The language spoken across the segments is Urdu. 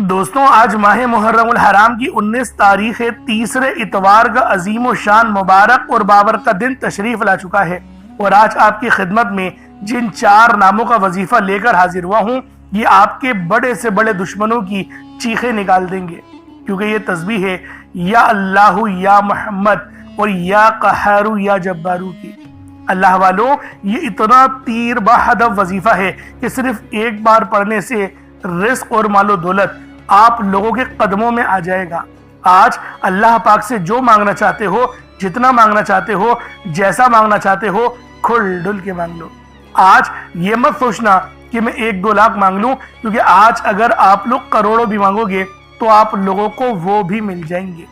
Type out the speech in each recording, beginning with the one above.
دوستوں آج ماہ محرم الحرام کی 19 تاریخ تیسرے اتوار کا عظیم و شان مبارک اور بابرکت دن تشریف لا چکا ہے، اور آج آپ کی خدمت میں جن 4 ناموں کا وظیفہ لے کر حاضر ہوا ہوں، یہ آپ کے بڑے سے بڑے دشمنوں کی چیخیں نکال دیں گے، کیونکہ یہ تسبیح ہے یا اللہ یا محمد اور یا قہار یا جبارو کی۔ اللہ والو، یہ اتنا تیر با ہدف وظیفہ ہے کہ صرف ایک بار پڑھنے سے رزق اور مال و دولت آپ لوگوں کے قدموں میں آ جائے گا۔ آج اللہ پاک سے جو مانگنا چاہتے ہو، جتنا مانگنا چاہتے ہو، جیسا مانگنا چاہتے ہو، کھل ڈل کے مانگ لو۔ آج یہ مت سوچنا کہ میں 1-2 لاکھ مانگ لوں، کیونکہ آج اگر آپ لوگ کروڑوں بھی مانگو گے تو آپ لوگوں کو وہ بھی مل جائیں گے،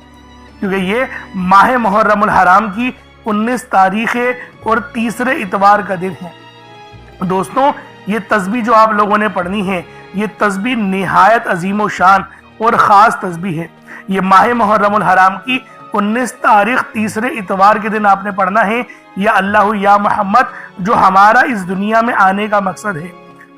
کیونکہ یہ ماہ محرم الحرام کی 19 تاریخ اور تیسرے اتوار کا دن ہے۔ دوستوں، یہ تسبیح جو آپ لوگوں نے پڑھنی ہے، یہ تسبیح نہایت عظیم و شان اور خاص تسبیح ہے۔ یہ ماہ محرم الحرام کی 19 تاریخ تیسرے اتوار کے دن آپ نے پڑھنا ہے یا اللہ یا محمد، جو ہمارا اس دنیا میں آنے کا مقصد ہے۔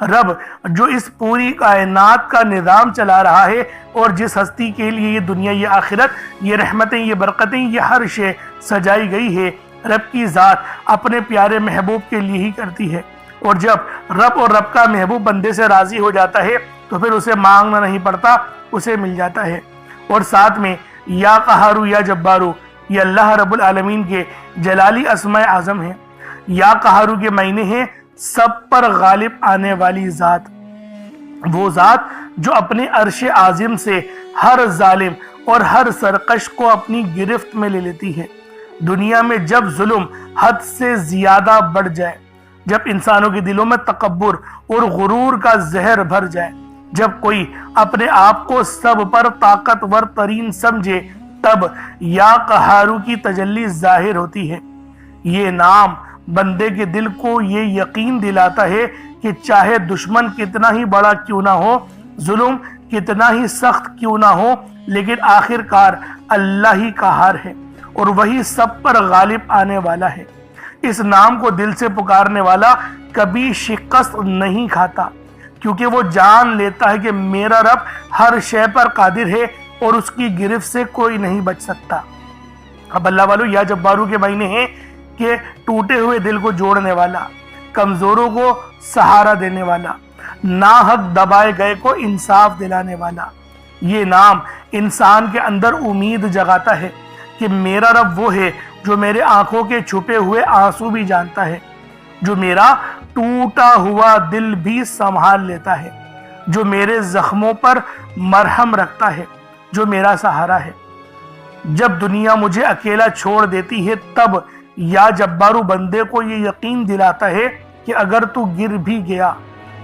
رب جو اس پوری کائنات کا نظام چلا رہا ہے، اور جس ہستی کے لیے یہ دنیا، یہ آخرت، یہ رحمتیں، یہ برکتیں، یہ ہر شے سجائی گئی ہے، رب کی ذات اپنے پیارے محبوب کے لیے ہی کرتی ہے۔ اور جب رب اور رب کا محبوب بندے سے راضی ہو جاتا ہے تو پھر اسے مانگنا نہیں پڑتا، اسے مل جاتا ہے۔ اور ساتھ میں یا قہارو یا جبارو، یہ اللہ رب العالمین کے جلالی اسماء اعظم ہیں۔ یا قہارو کے معنی ہیں سب پر غالب آنے والی ذات، وہ ذات جو اپنے عرش عظیم سے ہر ظالم اور ہر سرکش کو اپنی گرفت میں لے لیتی ہے۔ دنیا میں جب ظلم حد سے زیادہ بڑھ جائے، جب انسانوں کے دلوں میں تکبر اور غرور کا زہر بھر جائے، جب کوئی اپنے آپ کو سب پر طاقتور ترین سمجھے، تب یا قہارو کی تجلی ظاہر ہوتی ہے۔ یہ نام بندے کے دل کو یہ یقین دلاتا ہے کہ چاہے دشمن کتنا ہی بڑا کیوں نہ ہو، ظلم کتنا ہی سخت کیوں نہ ہو، لیکن آخرکار اللہ ہی قہار ہے اور وہی سب پر غالب آنے والا ہے۔ اس نام کو دل سے پکارنے والا کبھی شکست نہیں کھاتا، کیونکہ وہ جان لیتا ہے کہ میرا رب ہر شے پر قادر ہے اور اس کی گرفت سے کوئی نہیں بچ سکتا۔ اب اللہ والو، یا جبارو کے معنی ہیں کہ ٹوٹے ہوئے دل کو جوڑنے والا، کمزوروں کو سہارا دینے والا، ناحق دبائے گئے کو انصاف دلانے والا۔ یہ نام انسان کے اندر امید جگاتا ہے کہ میرا رب وہ ہے جو میرے آنکھوں کے چھپے ہوئے آنسو بھی جانتا ہے، جو میرا ٹوٹا ہوا دل بھی سنبھال لیتا ہے، جو میرے زخموں پر مرہم رکھتا ہے، جو میرا سہارا ہے۔ جب دنیا مجھے اکیلا چھوڑ دیتی ہے، تب یا جبارو بندے کو یہ یقین دلاتا ہے کہ اگر تو گر بھی گیا،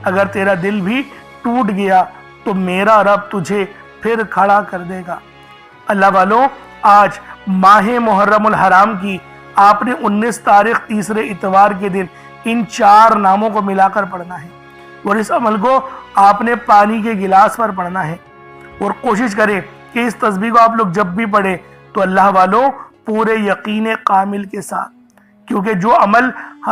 اگر تیرا دل بھی ٹوٹ گیا، تو میرا رب تجھے پھر کھڑا کر دے گا۔ اللہ والوں، آج ماہ محرم الحرام کی آپ نے 19 تاریخ تیسرے اتوار کے دن ان 4 ناموں کو ملا کر پڑھنا ہے، اور اس عمل کو آپ نے پانی کے گلاس پر پڑھنا ہے۔ اور کوشش کریں کہ اس تسبیح کو آپ لوگ جب بھی پڑھیں تو اللہ والوں پورے یقین کامل کے ساتھ، کیونکہ جو عمل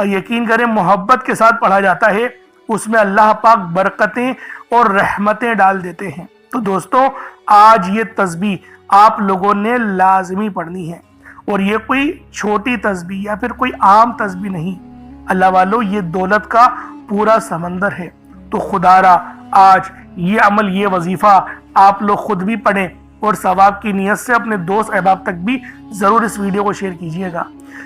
یقین کریں محبت کے ساتھ پڑھا جاتا ہے، اس میں اللہ پاک برکتیں اور رحمتیں ڈال دیتے ہیں۔ تو دوستوں، آج یہ تسبیح آپ لوگوں نے لازمی پڑھنی ہے، اور یہ کوئی چھوٹی تسبیح یا پھر کوئی عام تسبیح نہیں۔ اللہ والو، یہ دولت کا پورا سمندر ہے، تو خدا را آج یہ عمل، یہ وظیفہ آپ لوگ خود بھی پڑھیں، اور ثواب کی نیت سے اپنے دوست احباب تک بھی ضرور اس ویڈیو کو شیئر کیجیے گا،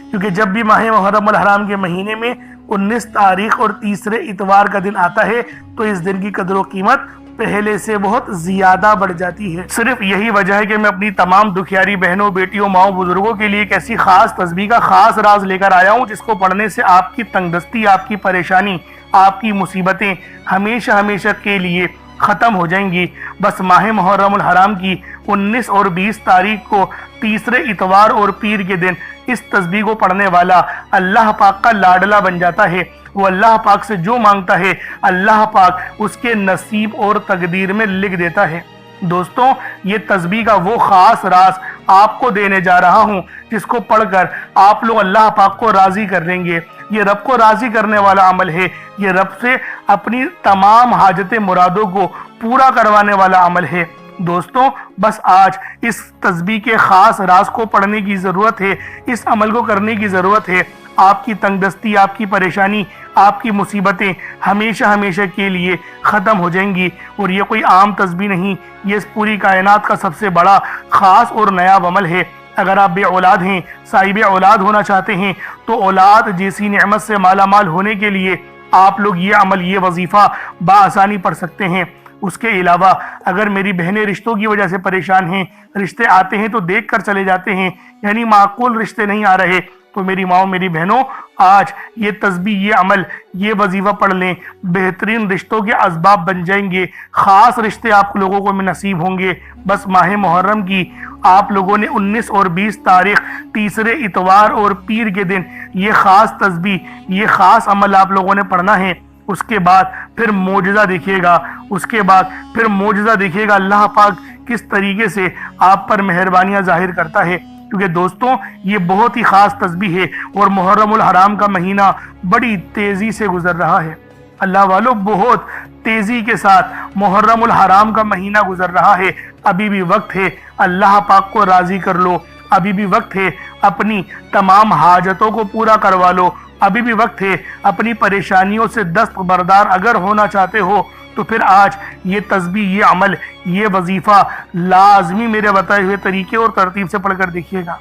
کیونکہ جب بھی ماہ محرم الحرام کے مہینے میں 19 تاریخ اور تیسرے اتوار کا دن آتا ہے تو اس دن کی قدر و قیمت پہلے سے بہت زیادہ بڑھ جاتی ہے۔ صرف یہی وجہ ہے کہ میں اپنی تمام دکھیاری بہنوں، بیٹیوں، ماؤں، بزرگوں کے لیے ایک ایسی خاص تسبیح کا خاص راز لے کر آیا ہوں، جس کو پڑھنے سے آپ کی تنگ دستی، آپ کی پریشانی، آپ کی مصیبتیں ہمیشہ ہمیشہ کے لیے ختم ہو جائیں گی۔ بس ماہ محرم الحرام کی 19 اور 20 تاریخ کو تیسرے اتوار اور پیر کے دن اس تسبیح کو پڑھنے والا اللہ پاک کا لاڈلا بن جاتا ہے۔ وہ اللہ پاک سے جو مانگتا ہے، اللہ پاک اس کے نصیب اور تقدیر میں لکھ دیتا ہے۔ دوستوں، یہ تسبیح کا وہ خاص راز آپ کو دینے جا رہا ہوں، جس کو پڑھ کر آپ لوگ اللہ پاک کو راضی کر دیں گے۔ یہ رب کو راضی کرنے والا عمل ہے، یہ رب سے اپنی تمام حاجت مرادوں کو پورا کروانے والا عمل ہے۔ دوستوں بس آج اس تسبیح کے خاص راز کو پڑھنے کی ضرورت ہے، اس عمل کو کرنے کی ضرورت ہے۔ آپ کی تنگ دستی، آپ کی پریشانی، آپ کی مصیبتیں ہمیشہ ہمیشہ کے لیے ختم ہو جائیں گی۔ اور یہ کوئی عام تسبیح نہیں، یہ اس پوری کائنات کا سب سے بڑا خاص اور نایاب عمل ہے۔ اگر آپ بے اولاد ہیں، صاحب اولاد ہونا چاہتے ہیں، تو اولاد جیسی نعمت سے مالا مال ہونے کے لیے آپ لوگ یہ عمل، یہ وظیفہ بآسانی پڑھ سکتے ہیں۔ اس کے علاوہ اگر میری بہنیں رشتوں کی وجہ سے پریشان ہیں، رشتے آتے ہیں تو دیکھ کر چلے جاتے ہیں، یعنی معقول رشتے نہیں آ رہے، تو میری ماں میری بہنوں آج یہ تسبیح، یہ عمل، یہ وظیفہ پڑھ لیں، بہترین رشتوں کے اسباب بن جائیں گے، خاص رشتے آپ لوگوں کو نصیب ہوں گے۔ بس ماہ محرم کی آپ لوگوں نے 19 اور 20 تاریخ، تیسرے اتوار اور پیر کے دن یہ خاص تسبیح، یہ خاص عمل آپ لوگوں نے پڑھنا ہے۔ اس کے بعد پھر معجزہ دیکھیے گا، اس کے بعد پھر معجزہ دیکھیے گا اللہ پاک کس طریقے سے آپ پر مہربانیاں ظاہر کرتا ہے۔ کیونکہ دوستوں یہ بہت ہی خاص تسبیح ہے اور محرم الحرام کا مہینہ بڑی تیزی سے گزر رہا ہے۔ اللہ والو بہت تیزی کے ساتھ محرم الحرام کا مہینہ گزر رہا ہے۔ ابھی بھی وقت ہے، اللہ پاک کو راضی کر لو، ابھی بھی وقت ہے، اپنی تمام حاجتوں کو پورا کروا لو، ابھی بھی وقت ہے، اپنی پریشانیوں سے دستبردار اگر ہونا چاہتے ہو تو پھر آج یہ تسبیح، یہ عمل، یہ وظیفہ لازمی میرے بتائے ہوئے طریقے اور ترتیب سے پڑھ کر دیکھیے گا۔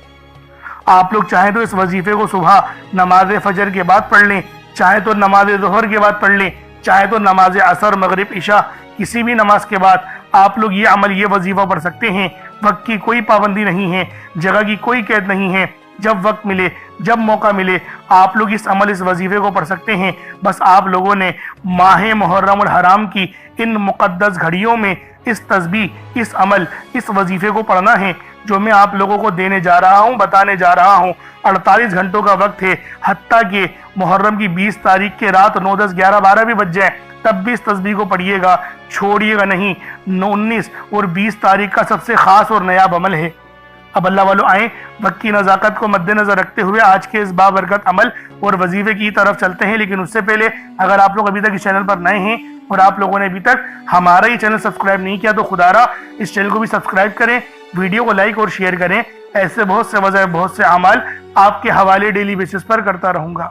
آپ لوگ چاہیں تو اس وظیفے کو صبح نماز فجر کے بعد پڑھ لیں، چاہے تو نماز ظہر کے بعد پڑھ لیں، چاہے تو نماز عصر، مغرب، عشاء، کسی بھی نماز کے بعد آپ لوگ یہ عمل، یہ وظیفہ پڑھ سکتے ہیں۔ وقت کی کوئی پابندی نہیں ہے، جگہ کی کوئی قید نہیں ہے، جب وقت ملے، جب موقع ملے آپ لوگ اس عمل، اس وظیفے کو پڑھ سکتے ہیں۔ بس آپ لوگوں نے ماہ محرم الحرام کی ان مقدس گھڑیوں میں اس تسبیح، اس عمل، اس وظیفے کو پڑھنا ہے جو میں آپ لوگوں کو دینے جا رہا ہوں، بتانے جا رہا ہوں۔ 48 گھنٹوں کا وقت ہے، حتیٰ کہ محرم کی 20 تاریخ کے رات 9، 10، 11، 12 بھی بج جائیں تب بھی اس تسبیح کو پڑھیے گا، چھوڑیے گا نہیں۔ 19 اور 20 تاریخ کا سب سے خاص اور نایاب عمل ہے۔ اب اللہ والو آئیں، وقت کی نزاکت کو مد نظر رکھتے ہوئے آج کے اس بابرکت عمل اور وظیفے کی طرف چلتے ہیں۔ لیکن اس سے پہلے اگر آپ لوگ ابھی تک اس چینل پر نئے ہیں اور آپ لوگوں نے ابھی تک ہمارا یہ چینل سبسکرائب نہیں کیا تو خدا را اس چینل کو بھی سبسکرائب کریں، ویڈیو کو لائک اور شیئر کریں۔ ایسے بہت سے وظائف، بہت سے اعمال آپ کے حوالے ڈیلی بیسس پر کرتا رہوں گا۔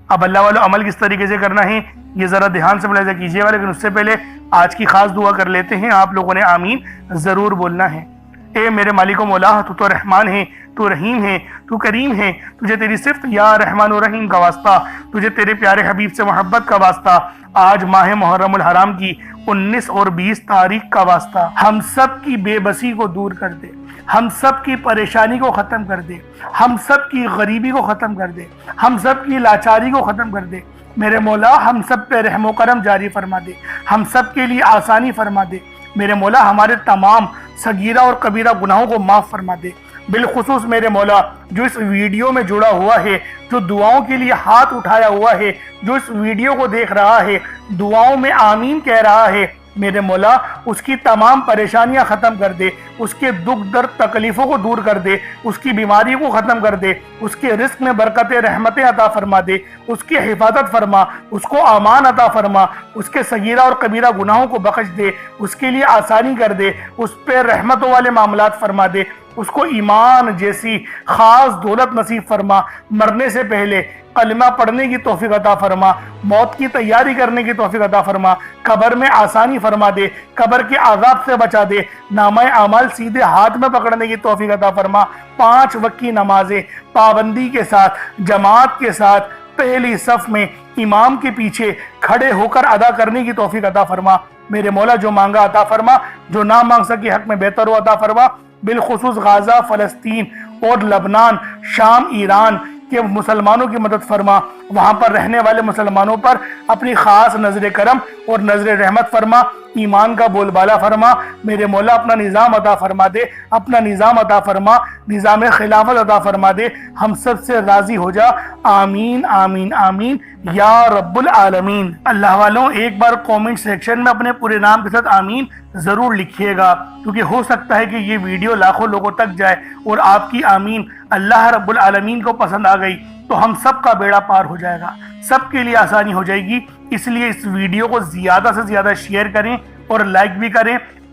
اب اللہ والو عمل کس طریقے سے کرنا ہے یہ ذرا دھیان سے ملاحظہ کیجیے گا، لیکن اس سے پہلے آج کی خاص دعا کر لیتے ہیں۔ آپ لوگوں نے آمین ضرور بولنا ہے۔ اے میرے مالک و مولا، تو رحمان ہے، تو رحیم ہے، تو کریم ہے، تجھے تیری صفت یا رحمان و رحیم کا واسطہ، تجھے تیرے پیارے حبیب سے محبت کا واسطہ، آج ماہ محرم الحرام کی 19 اور 20 تاریخ کا واسطہ، ہم سب کی بے بسی کو دور کر دے، ہم سب کی پریشانی کو ختم کر دے، ہم سب کی غریبی کو ختم کر دے، ہم سب کی لاچاری کو ختم کر دے۔ میرے مولا ہم سب پہ رحم و کرم جاری فرما دے، ہم سب کے لیے آسانی فرما دے۔ میرے مولا ہمارے تمام صغیرہ اور کبیرہ گناہوں کو معاف فرما دے۔ بالخصوص میرے مولا جو اس ویڈیو میں جڑا ہوا ہے، جو دعاؤں کے لیے ہاتھ اٹھایا ہوا ہے، جو اس ویڈیو کو دیکھ رہا ہے، دعاؤں میں آمین کہہ رہا ہے، میرے مولا اس کی تمام پریشانیاں ختم کر دے، اس کے دکھ درد تکلیفوں کو دور کر دے، اس کی بیماری کو ختم کر دے، اس کے رزق میں برکت رحمتیں عطا فرما دے، اس کی حفاظت فرما، اس کو امان عطا فرما، اس کے صغیرہ اور کبیرہ گناہوں کو بخش دے، اس کے لیے آسانی کر دے، اس پہ رحمتوں والے معاملات فرما دے، اس کو ایمان جیسی خاص دولت نصیب فرما، مرنے سے پہلے کلمہ پڑھنے کی توفیق عطا فرما، موت کی تیاری کرنے کی توفیق عطا فرما، قبر میں آسانی فرما دے، قبر کے عذاب سے بچا دے، نامہ اعمال سیدھے ہاتھ میں پکڑنے کی توفیق عطا فرما، 5 وقت کی نمازیں پابندی کے ساتھ، جماعت کے ساتھ، پہلی صف میں امام کے پیچھے کھڑے ہو کر ادا کرنے کی توفیق عطا فرما۔ میرے مولا جو مانگا عطا فرما، جو نہ مانگ سکے حق میں بہتر ہو عطا فرما۔ بالخصوص غزہ، فلسطین اور لبنان، شام، ایران کے مسلمانوں کی مدد فرما، وہاں پر رہنے والے مسلمانوں پر اپنی خاص نظر کرم اور نظر رحمت فرما، ایمان کا بول بالا فرما۔ میرے مولا اپنا نظام عطا فرما دے، اپنا نظام عطا فرما، نظام خلافت عطا فرما دے، ہم سب سے راضی ہو جا، آمین آمین آمین یا رب العالمین۔ اللہ والوں ایک بار کومنٹ سیکشن میں اپنے پورے نام کے ساتھ آمین ضرور لکھیے گا، کیونکہ ہو سکتا ہے کہ یہ ویڈیو لاکھوں لوگوں تک جائے اور آپ کی آمین اللہ رب العالمین کو پسند آ گئی تو ہم سب کا بیڑا پار ہو جائے گا، سب کے لیے آسانی ہو جائے گی۔ اس لیے اس ویڈیو کو زیادہ سے زیادہ شیئر کریں اور لائک بھی کریں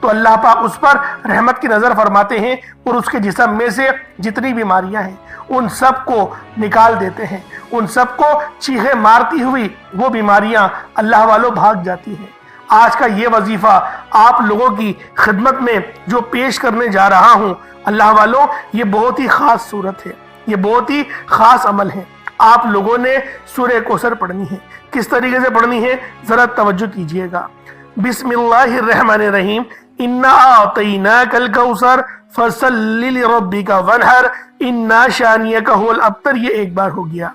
تو اللہ پاک اس پر رحمت کی نظر فرماتے ہیں اور اس کے جسم میں سے جتنی بیماریاں ہیں ان سب کو نکال دیتے ہیں، ان سب کو چیخیں مارتی ہوئی وہ بیماریاں اللہ والوں بھاگ جاتی ہیں۔ آج کا یہ وظیفہ آپ لوگوں کی خدمت میں جو پیش کرنے جا رہا ہوں اللہ والوں، یہ بہت ہی خاص صورت ہے، یہ بہت ہی خاص عمل ہے۔ آپ لوگوں نے سورہ کوثر پڑھنی ہے۔ کس طریقے سے پڑھنی ہے ذرا توجہ کیجئے گا۔ بسم اللہ الرحمن الرحیم، انا اعطیناک الکوثر فصل لربک وانحر انا شانیک هو الابتر، یہ ایک بار ہو گیا۔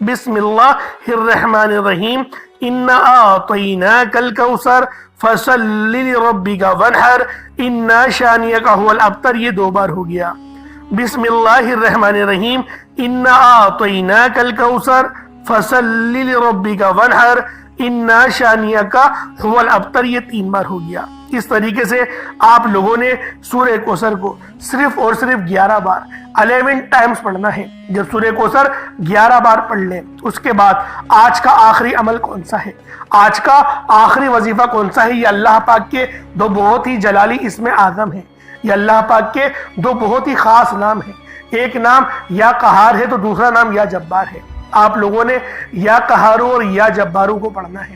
بسم اللہ الرحمن الرحیم، انا اعطیناک الکوثر فصل لربک وانحر انا شانیک هو الابتر، یہ دو بار ہو گیا۔ بسم اللہ الرحمن الرحیم، انا اعطیناک الکوثر فصل لربک وانحر انا شانیک هو الابتر، یہ تین بار ہو گیا۔ اس طریقے سے آپ لوگوں نے سورہ کوثر کو صرف اور صرف 11 بار 11 ٹائمز پڑھنا ہے۔ جب سورہ کوثر 11 بار پڑھ لیں اس کے بعد آج کا آخری عمل کون سا ہے، آج کا آخری وظیفہ کون سا ہے، یہ اللہ پاک کے دو بہت ہی جلالی اسم اعظم ہیں، یہ اللہ پاک کے دو بہت ہی خاص نام ہیں۔ ایک نام یا قہار ہے تو دوسرا نام یا جبار ہے۔ آپ لوگوں نے یا قہارو اور یا جبارو کو پڑھنا ہے۔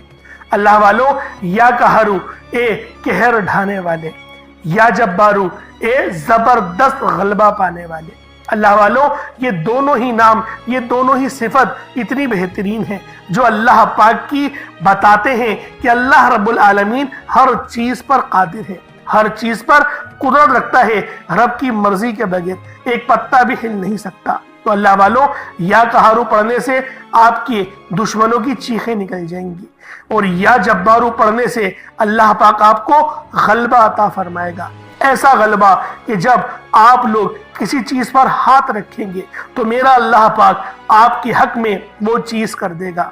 اللہ والو، یا قہارو اے قہر ڈھانے والے، یا جبارو اے زبردست غلبہ پانے والے۔ اللہ والو، یہ دونوں ہی نام، یہ دونوں ہی صفت اتنی بہترین ہیں جو اللہ پاک کی بتاتے ہیں کہ اللہ رب العالمین ہر چیز پر قادر ہے، ہر چیز پر قدرت رکھتا ہے، رب کی مرضی کے بغیر ایک پتا بھی ہل نہیں سکتا۔ تو اللہ والوں، یا قہارو پڑھنے سے آپ کے دشمنوں کی چیخیں نکل جائیں گی، اور یا جبارو پڑھنے سے اللہ پاک آپ کو غلبہ عطا فرمائے گا، ایسا غلبہ کہ جب آپ لوگ کسی چیز پر ہاتھ رکھیں گے تو میرا اللہ پاک آپ کے حق میں وہ چیز کر دے گا۔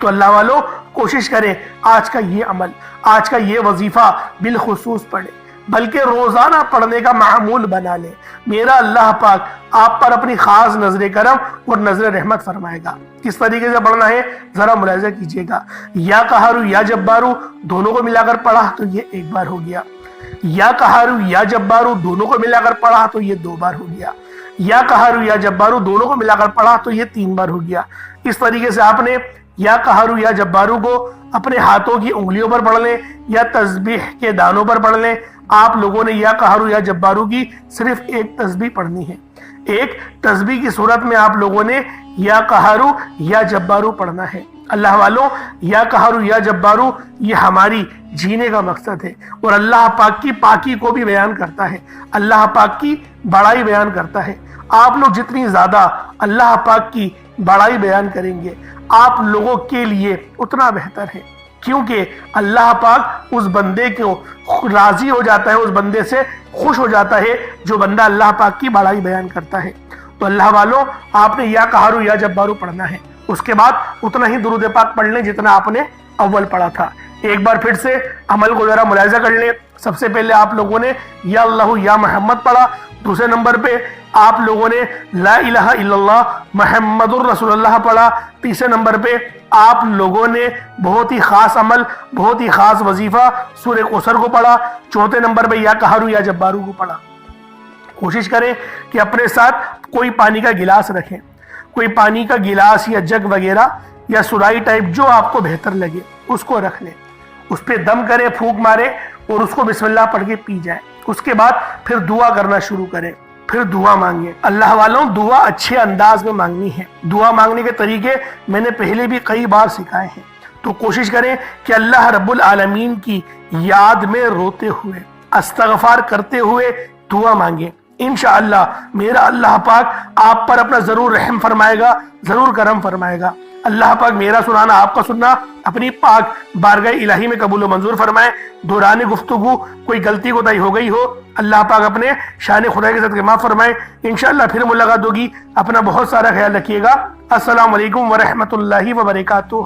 تو اللہ والوں، کوشش کریں آج کا یہ عمل، آج کا یہ وظیفہ بالخصوص پڑھیں، بلکہ روزانہ پڑھنے کا معمول بنا لیں۔ میرا اللہ پاک آپ پر اپنی خاص نظر کرم اور نظر رحمت فرمائے گا۔ کس طریقے سے پڑھنا ہے ذرا ملاحظہ کیجئے گا۔ یا قہارو یا جبارو دونوں کو ملا کر پڑھا تو یہ ایک بار ہو گیا، یا قہارو یا جبارو دونوں کو ملا کر پڑھا تو یہ دو بار ہو گیا، یا قہارو یا جبارو دونوں کو ملا کر پڑھا تو یہ تین بار ہو گیا۔ اس طریقے سے آپ نے یا قہارو یا جبارو کو اپنے ہاتھوں کی انگلیوں پر پڑھ لیں یا تسبیح کے دانوں پر پڑھ لیں۔ آپ لوگوں نے یا قہارو یا جبارو کی صرف ایک تسبیح پڑھنی ہے، ایک تسبیح کی صورت میں آپ لوگوں نے یا قہارو یا جبارو پڑھنا ہے۔ اللہ والوں، یا قہارو یا جبارو یہ ہماری جینے کا مقصد ہے اور اللہ پاک کی پاکی کو بھی بیان کرتا ہے، اللہ پاک کی بڑائی بیان کرتا ہے۔ آپ لوگ جتنی زیادہ اللہ پاک کی بڑائی بیان کریں گے آپ لوگوں کے لیے اتنا بہتر ہے، کیونکہ اللہ پاک اس بندے کو راضی ہو جاتا ہے، اس بندے سے خوش ہو جاتا ہے جو بندہ اللہ پاک کی بڑائی بیان کرتا ہے۔ تو اللہ والوں، آپ نے یا قہارو یا جبارو پڑھنا ہے، اس کے بعد اتنا ہی درود پاک پڑھ لیں جتنا آپ نے اول پڑھا تھا۔ ایک بار پھر سے عمل کو ذرا ملاحظہ کر لیں۔ سب سے پہلے آپ لوگوں نے یا اللہ یا محمد پڑھا، دوسرے نمبر پہ آپ لوگوں نے لا الہ الا اللہ محمد الرسول اللہ پڑھا، تیسرے نمبر پہ آپ لوگوں نے بہت ہی خاص عمل، بہت ہی خاص وظیفہ سورہ کوثر کو پڑھا، چوتھے نمبر پہ یا قہارو یا جبارو کو پڑھا۔ کوشش کریں کہ اپنے ساتھ کوئی پانی کا گلاس رکھیں، کوئی پانی کا گلاس یا جگ وغیرہ یا سرائی ٹائپ جو آپ کو بہتر لگے اس کو رکھ لیں، اس پہ دم کریں، پھونک مارے اور اس کو بسم اللہ پڑھ کے پی جائیں۔ اس کے بعد پھر دعا کرنا شروع کریں، پھر دعا مانگیں۔ اللہ والوں، دعا اچھے انداز میں مانگنی ہے۔ دعا مانگنے کے طریقے میں نے پہلے بھی کئی بار سکھائے ہیں، تو کوشش کریں کہ اللہ رب العالمین کی یاد میں روتے ہوئے، استغفار کرتے ہوئے دعا مانگیں۔ انشاءاللہ میرا اللہ پاک آپ پر اپنا ضرور رحم فرمائے گا، ضرور کرم فرمائے گا۔ اللہ پاک میرا سنانا، آپ کا سننا اپنی پاک بارگاہ الہی میں قبول و منظور فرمائے۔ دوران گفتگو کوئی غلطی کوتاہی ہو گئی ہو، اللہ پاک اپنے شان خدا کے ساتھ معاف فرمائے۔ انشاءاللہ پھر ملاقات ہوگی۔ اپنا بہت سارا خیال رکھیے گا۔ السلام علیکم ورحمۃ اللہ وبرکاتہ۔